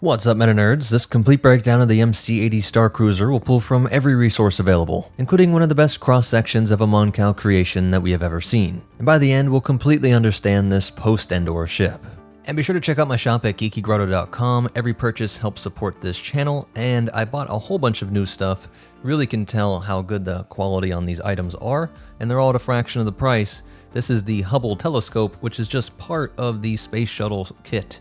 What's up, MetaNerdz? This complete breakdown of the MC85 Star Cruiser will pull from every resource available, including one of the best cross-sections of a Mon Cal creation that we have ever seen. And by the end, we'll completely understand this post-Endor ship. And be sure to check out my shop at geekygrotto.com. Every purchase helps support this channel, and I bought a whole bunch of new stuff. Really can tell how good the quality on these items are, and they're all at a fraction of the price. This is the Hubble telescope, which is just part of the space shuttle kit.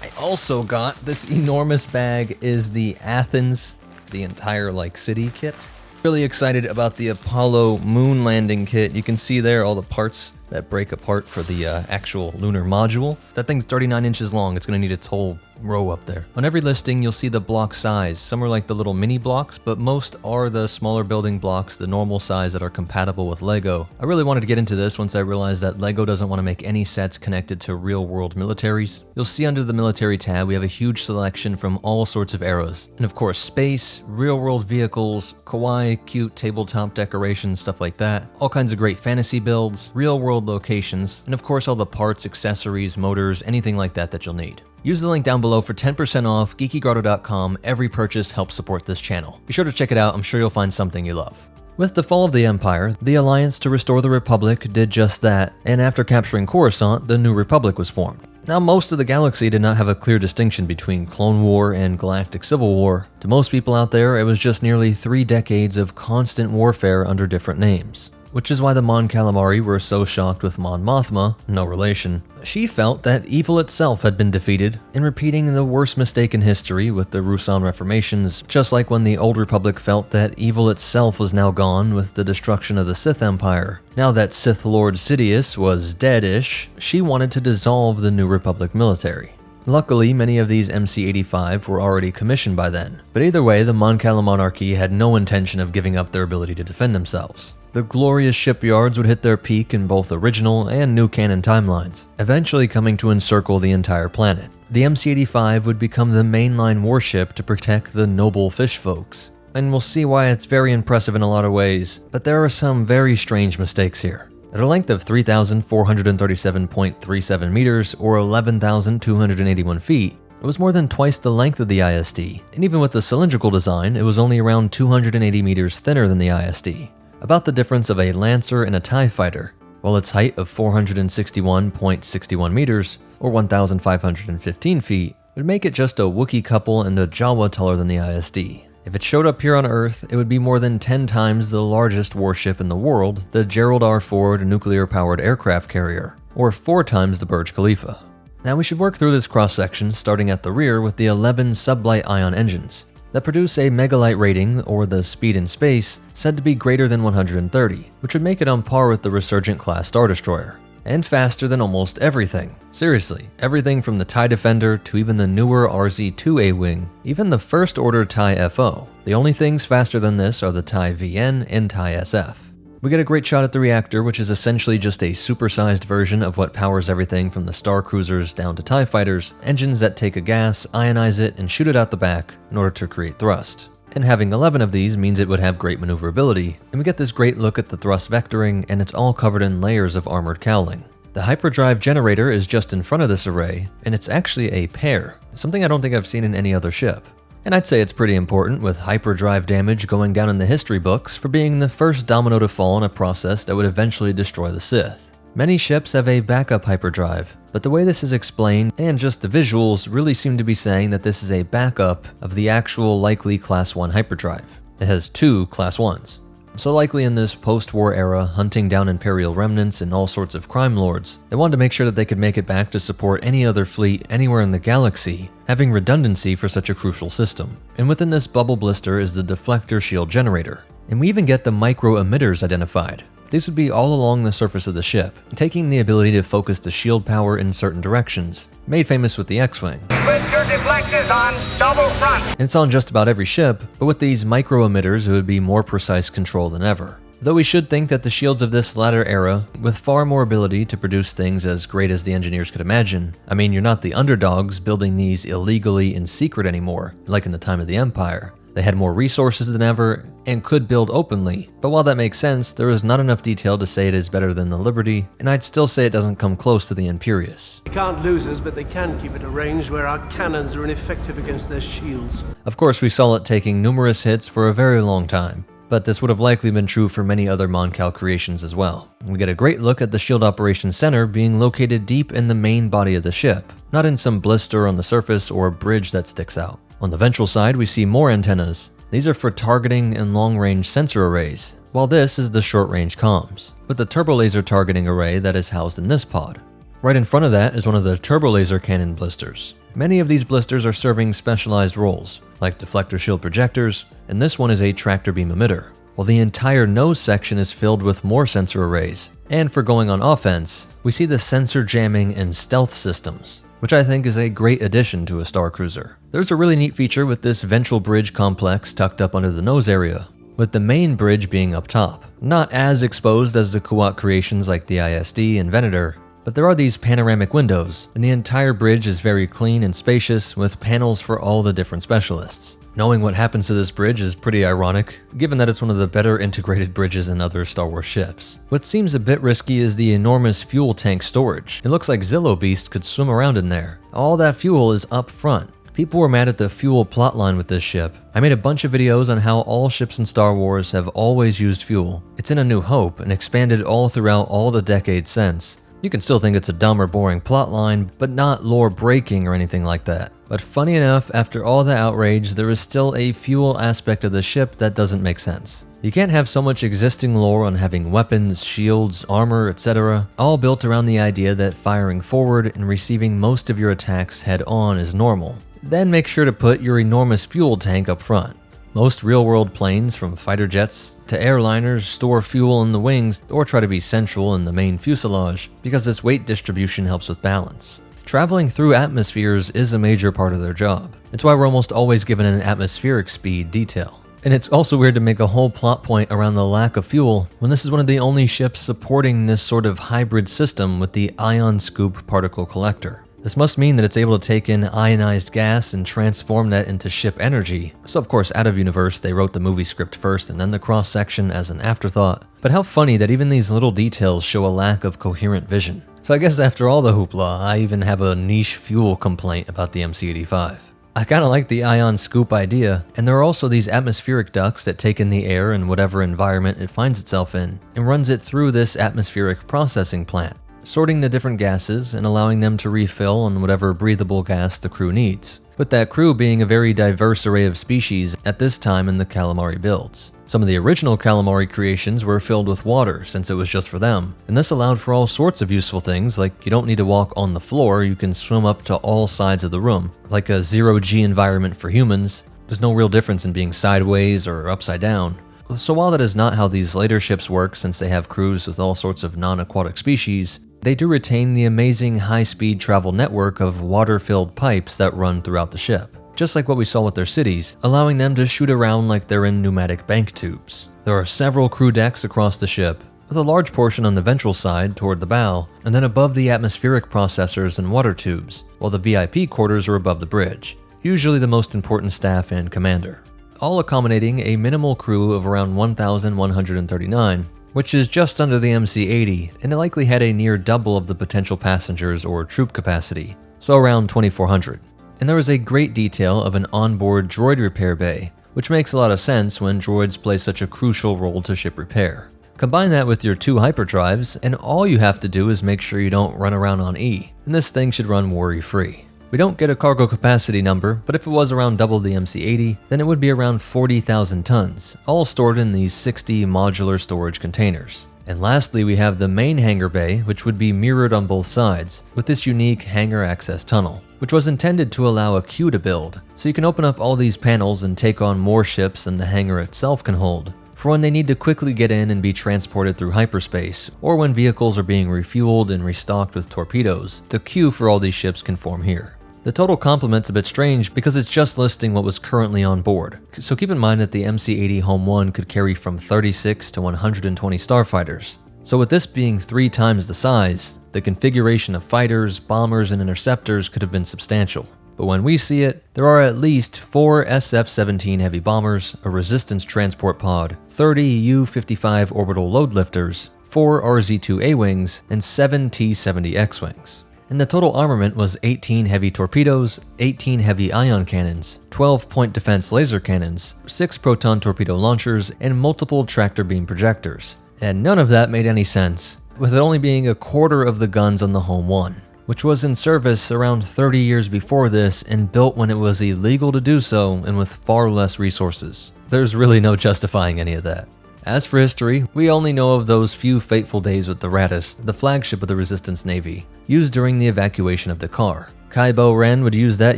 I also got this enormous bag, is the Athens, the entire city kit. Really excited about the Apollo moon landing kit. You can see there all the parts that break apart for the actual lunar module. That thing's 39 inches long. It's gonna need its whole row up there. On every listing, you'll see the block size. Some are like the little mini blocks, but most are the smaller building blocks, the normal size that are compatible with Lego. I really wanted to get into this once I realized that Lego doesn't want to make any sets connected to real-world militaries. You'll see under the military tab, we have a huge selection from all sorts of eras. And of course, space, real-world vehicles, kawaii, cute tabletop decorations, stuff like that. All kinds of great fantasy builds, real-world locations, and of course all the parts, accessories, motors, anything like that you'll need. Use the link down below for 10% off, geekygrotto.com. Every purchase helps support this channel. Be sure to check it out, I'm sure you'll find something you love. With the fall of the Empire, the Alliance to Restore the Republic did just that, and after capturing Coruscant, the New Republic was formed. Now, most of the galaxy did not have a clear distinction between Clone War and Galactic Civil War. To most people out there, it was just nearly 3 decades of constant warfare under different names. Which is why the Mon Calamari were so shocked with Mon Mothma, no relation. She felt that evil itself had been defeated, and repeating the worst mistake in history with the Ruusan reformations, just like when the Old Republic felt that evil itself was now gone with the destruction of the Sith Empire. Now that Sith Lord Sidious was dead-ish, she wanted to dissolve the New Republic military. Luckily, many of these MC85 were already commissioned by then, but either way, the Mon Cala monarchy had no intention of giving up their ability to defend themselves. The glorious shipyards would hit their peak in both original and new canon timelines, eventually coming to encircle the entire planet. The MC85 would become the mainline warship to protect the noble fish folks, and we'll see why it's very impressive in a lot of ways, but there are some very strange mistakes here. At a length of 3,437.37 meters, or 11,281 feet, it was more than twice the length of the ISD, and even with the cylindrical design, it was only around 280 meters thinner than the ISD. About the difference of a Lancer and a TIE fighter, while its height of 461.61 meters, or 1,515 feet, would make it just a Wookiee couple and a Jawa taller than the ISD. If it showed up here on Earth, it would be more than 10 times the largest warship in the world, the Gerald R. Ford nuclear-powered aircraft carrier, or 4 times the Burj Khalifa. Now we should work through this cross-section starting at the rear with the 11 sublight ion engines that produce a megalight rating, or the speed in space, said to be greater than 130, which would make it on par with the Resurgent-class Star Destroyer. And faster than almost everything. Seriously, everything from the TIE Defender to even the newer RZ-2A wing, even the first order TIE FO. The only things faster than this are the TIE VN and TIE SF. We get a great shot at the reactor, which is essentially just a supersized version of what powers everything from the Star Cruisers down to TIE Fighters, engines that take a gas, ionize it, and shoot it out the back in order to create thrust. And having 11 of these means it would have great maneuverability, and we get this great look at the thrust vectoring, and it's all covered in layers of armored cowling. The hyperdrive generator is just in front of this array, and it's actually a pair, something I don't think I've seen in any other ship. And I'd say it's pretty important, with hyperdrive damage going down in the history books for being the first domino to fall in a process that would eventually destroy the Sith. Many ships have a backup hyperdrive, but the way this is explained, and just the visuals, really seem to be saying that this is a backup of the actual likely Class 1 hyperdrive. It has 2 Class 1s. So likely in this post-war era, hunting down Imperial remnants and all sorts of crime lords, they wanted to make sure that they could make it back to support any other fleet anywhere in the galaxy, having redundancy for such a crucial system. And within this bubble blister is the deflector shield generator. And we even get the micro emitters identified. These would be all along the surface of the ship, taking the ability to focus the shield power in certain directions, made famous with the X-Wing. Put your deflectors on double front. And it's on just about every ship, but with these micro emitters it would be more precise control than ever. Though we should think that the shields of this latter era, with far more ability to produce things as great as the engineers could imagine. I mean, you're not the underdogs building these illegally in secret anymore, like in the time of the Empire. They had more resources than ever and could build openly, but while that makes sense, there is not enough detail to say it is better than the Liberty, and I'd still say it doesn't come close to the Imperious. They can't lose us, but they can keep at a range where our cannons are ineffective against their shields. Of course, we saw it taking numerous hits for a very long time, but this would have likely been true for many other Mon Cal creations as well. We get a great look at the Shield Operations Center being located deep in the main body of the ship, not in some blister on the surface or a bridge that sticks out. On the ventral side, we see more antennas. These are for targeting and long-range sensor arrays, while this is the short-range comms, with the turbo laser targeting array that is housed in this pod. Right in front of that is one of the turbo laser cannon blisters. Many of these blisters are serving specialized roles, like deflector shield projectors, and this one is a tractor beam emitter, while the entire nose section is filled with more sensor arrays. And for going on offense, we see the sensor jamming and stealth systems, which I think is a great addition to a Star Cruiser. There's a really neat feature with this ventral bridge complex tucked up under the nose area, with the main bridge being up top. Not as exposed as the Kuat creations like the ISD and Venator, but there are these panoramic windows, and the entire bridge is very clean and spacious with panels for all the different specialists. Knowing what happens to this bridge is pretty ironic, given that it's one of the better integrated bridges in other Star Wars ships. What seems a bit risky is the enormous fuel tank storage. It looks like Zillo Beast could swim around in there. All that fuel is up front. People were mad at the fuel plotline with this ship. I made a bunch of videos on how all ships in Star Wars have always used fuel. It's in A New Hope and expanded all throughout all the decades since. You can still think it's a dumb or boring plotline, but not lore breaking or anything like that. But funny enough, after all the outrage, there is still a fuel aspect of the ship that doesn't make sense. You can't have so much existing lore on having weapons, shields, armor, etc., all built around the idea that firing forward and receiving most of your attacks head on is normal. Then make sure to put your enormous fuel tank up front. Most real-world planes, from fighter jets to airliners, store fuel in the wings or try to be central in the main fuselage because this weight distribution helps with balance. Traveling through atmospheres is a major part of their job. It's why we're almost always given an atmospheric speed detail. And it's also weird to make a whole plot point around the lack of fuel when this is one of the only ships supporting this sort of hybrid system with the ion scoop particle collector. This must mean that it's able to take in ionized gas and transform that into ship energy. So of course, out of universe, they wrote the movie script first and then the cross-section as an afterthought. But how funny that even these little details show a lack of coherent vision. So I guess after all the hoopla, I even have a niche fuel complaint about the MC85. I kinda like the ion scoop idea, and there are also these atmospheric ducts that take in the air in whatever environment it finds itself in, and runs it through this atmospheric processing plant, sorting the different gases and allowing them to refill on whatever breathable gas the crew needs, with that crew being a very diverse array of species at this time in the Calamari builds. Some of the original Calamari creations were filled with water since it was just for them, and this allowed for all sorts of useful things, like you don't need to walk on the floor, you can swim up to all sides of the room. Like a zero-G environment for humans, there's no real difference in being sideways or upside down. So while that is not how these later ships work since they have crews with all sorts of non-aquatic species, they do retain the amazing high-speed travel network of water-filled pipes that run throughout the ship, just like what we saw with their cities, allowing them to shoot around like they're in pneumatic bank tubes. There are several crew decks across the ship, with a large portion on the ventral side toward the bow, and then above the atmospheric processors and water tubes, while the VIP quarters are above the bridge, usually the most important staff and commander, all accommodating a minimal crew of around 1,139, which is just under the MC80, and it likely had a near double of the potential passengers or troop capacity, so around 2,400. And there was a great detail of an onboard droid repair bay, which makes a lot of sense when droids play such a crucial role to ship repair. Combine that with your 2 hyperdrives, and all you have to do is make sure you don't run around on E, and this thing should run worry-free. We don't get a cargo capacity number, but if it was around double the MC80, then it would be around 40,000 tons, all stored in these 60 modular storage containers. And lastly, we have the main hangar bay, which would be mirrored on both sides, with this unique hangar access tunnel, which was intended to allow a queue to build, so you can open up all these panels and take on more ships than the hangar itself can hold, for when they need to quickly get in and be transported through hyperspace, or when vehicles are being refueled and restocked with torpedoes. The queue for all these ships can form here. The total complement's a bit strange because it's just listing what was currently on board, so keep in mind that the MC80 Home 1 could carry from 36 to 120 starfighters. So with this being 3 times the size, the configuration of fighters, bombers, and interceptors could have been substantial. but when we see it, there are at least 4 SF-17 heavy bombers, a resistance transport pod, 30 U-55 orbital load lifters, 4 RZ-2 A-wings, and 7 T-70 X-wings. And the total armament was 18 heavy torpedoes, 18 heavy ion cannons, 12 point defense laser cannons, 6 proton torpedo launchers, and multiple tractor beam projectors. And none of that made any sense, with it only being a quarter of the guns on the Home 1, which was in service around 30 years before this and built when it was illegal to do so and with far less resources. There's really no justifying any of that. As for history, we only know of those few fateful days with the Rattus, the flagship of the Resistance Navy, used during the evacuation of Dakar. Kaibo Ren would use that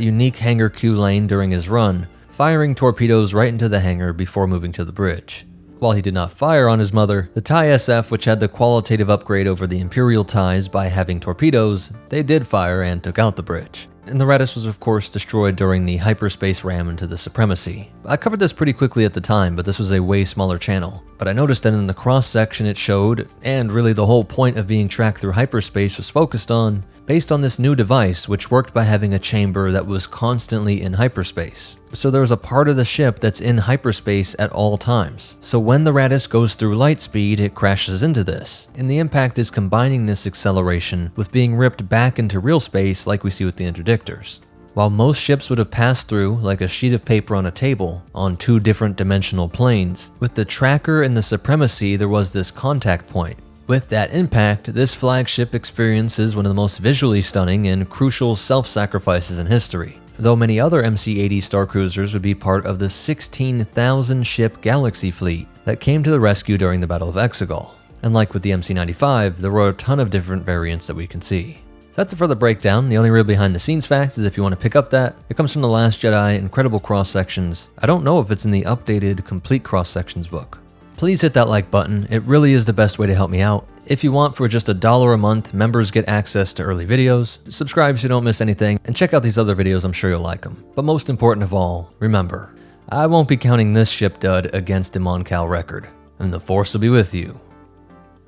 unique hangar Q lane during his run, firing torpedoes right into the hangar before moving to the bridge. While he did not fire on his mother, the TIE SF, which had the qualitative upgrade over the Imperial TIEs by having torpedoes, they did fire and took out the bridge. And the Rattus was of course destroyed during the hyperspace ram into the Supremacy. I covered this pretty quickly at the time, but this was a way smaller channel. But I noticed that in the cross-section it showed, and really the whole point of being tracked through hyperspace was focused on, based on this new device which worked by having a chamber that was constantly in hyperspace. So there was a part of the ship that's in hyperspace at all times. So when the Rattus goes through light speed, it crashes into this. And the impact is combining this acceleration with being ripped back into real space like we see with the interdictors. While most ships would have passed through, like a sheet of paper on a table, on 2 different dimensional planes, with the tracker and the Supremacy there was this contact point. With that impact, this flagship experiences one of the most visually stunning and crucial self-sacrifices in history. Though many other MC-80 Star Cruisers would be part of the 16,000 ship Galaxy fleet that came to the rescue during the Battle of Exegol. And like with the MC-95, there were a ton of different variants that we can see. So that's it for the breakdown. The only real behind the scenes fact is if you want to pick up that, it comes from The Last Jedi, incredible cross-sections. I don't know if it's in the updated complete cross-sections book. Please hit that like button, it really is the best way to help me out. If you want, for just $1 a month, members get access to early videos, subscribe so you don't miss anything, and check out these other videos, I'm sure you'll like them. But most important of all, remember, I won't be counting this ship dud against the Mon Cal record, and the Force will be with you,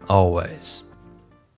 always.